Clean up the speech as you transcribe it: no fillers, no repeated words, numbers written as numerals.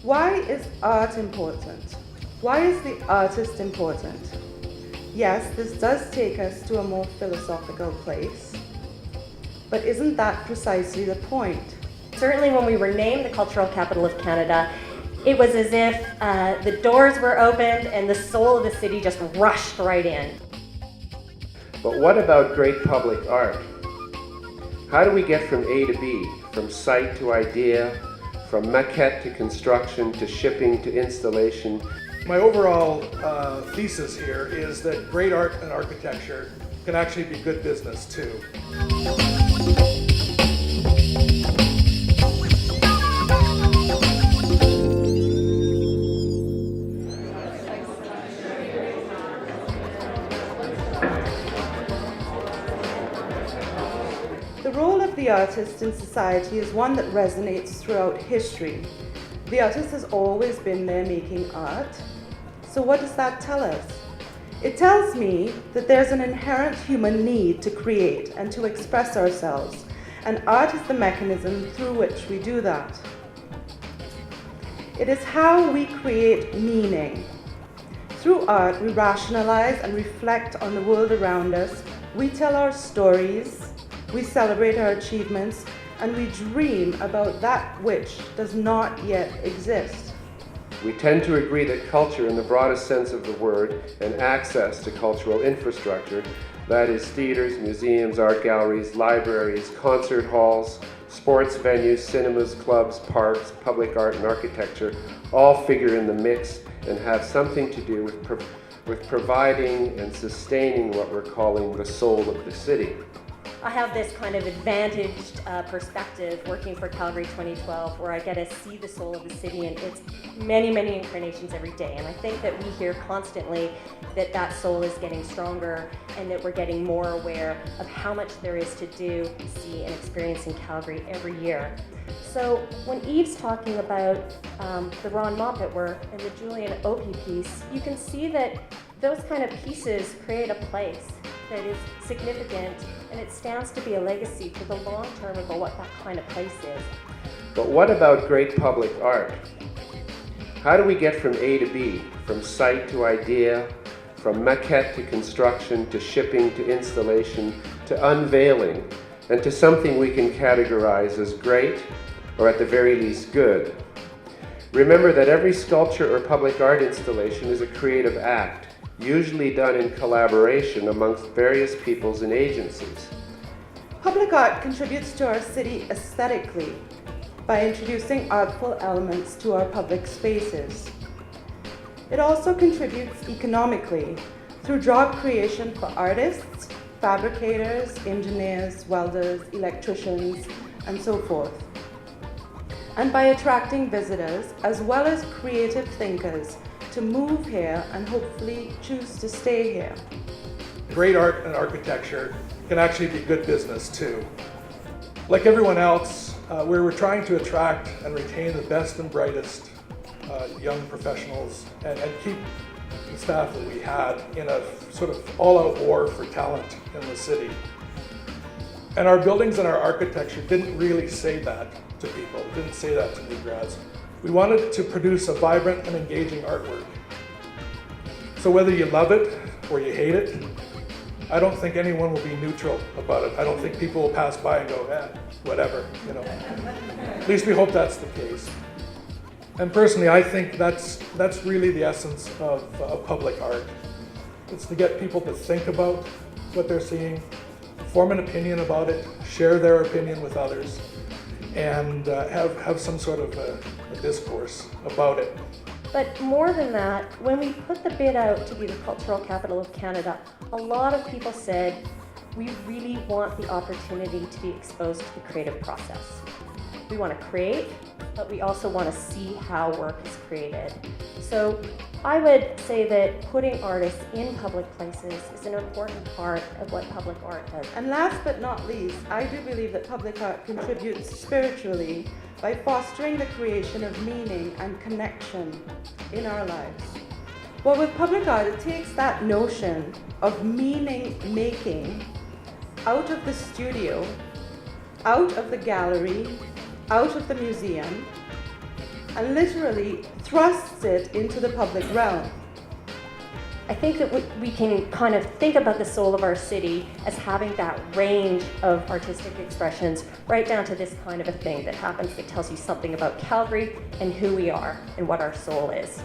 Why is art important? Why is the artist important? Yes, this does take us to a more philosophical place, but isn't that precisely the point? Certainly when we were named the Cultural Capital of Canada, it was as if the doors were opened and the soul of the city just rushed right in. But what about great public art? How do we get from A to B, from site to idea, from maquette to construction to shipping to installation? My overall thesis here is that great art and architecture can actually be good business too. The role of the artist in society is one that resonates throughout history. The artist has always been there making art. So what does that tell us? It tells me that there's an inherent human need to create and to express ourselves, and art is the mechanism through which we do that. It is how we create meaning. Through art, we rationalize and reflect on the world around us. We tell our stories, we celebrate our achievements, and we dream about that which does not yet exist. We tend to agree that culture in the broadest sense of the word and access to cultural infrastructure, that is theaters, museums, art galleries, libraries, concert halls, sports venues, cinemas, clubs, parks, public art and architecture, all figure in the mix and have something to do with providing and sustaining what we're calling the soul of the city. I have this kind of advantaged perspective working for Calgary 2012 where I get to see the soul of the city in its many, many incarnations every day. And I think that we hear constantly that that soul is getting stronger and that we're getting more aware of how much there is to do, see, and experience in Calgary every year. So when Yves talking about the Ron Moppet work and the Julian Opie piece, you can see that those kind of pieces create a place that is significant, and it stands to be a legacy for the long term about what that kind of place is. But what about great public art? How do we get from A to B, from site to idea, from maquette to construction, to shipping, to installation, to unveiling, and to something we can categorize as great, or at the very least good? Remember that every sculpture or public art installation is a creative act, usually done in collaboration amongst various peoples and agencies. Public art contributes to our city aesthetically by introducing artful elements to our public spaces. It also contributes economically through job creation for artists, fabricators, engineers, welders, electricians, and so forth, and by attracting visitors as well as creative thinkers to move here and hopefully choose to stay here. Great art and architecture can actually be good business too. Like everyone else, we're trying to attract and retain the best and brightest young professionals and keep the staff that we had in a sort of all-out war for talent in the city. And our buildings and our architecture didn't really say that to people, didn't say that to new grads. We wanted to produce a vibrant and engaging artwork. So whether you love it or you hate it, I don't think anyone will be neutral about it. I don't think people will pass by and go, whatever, you know. At least we hope that's the case. And personally, I think that's really the essence of public art. It's to get people to think about what they're seeing, form an opinion about it, share their opinion with others, and have some sort of a discourse about it. But more than that, when we put the bid out to be the Cultural Capital of Canada, a lot of people said, we really want the opportunity to be exposed to the creative process. We want to create, but we also want to see how work is created. So I would say that putting artists in public places is an important part of what public art does. And last but not least, I do believe that public art contributes spiritually by fostering the creation of meaning and connection in our lives. Well, with public art, it takes that notion of meaning making out of the studio, out of the gallery, out of the museum, and literally thrusts it into the public realm. I think that we can kind of think about the soul of our city as having that range of artistic expressions, right down to this kind of a thing that happens that tells you something about Calgary and who we are and what our soul is.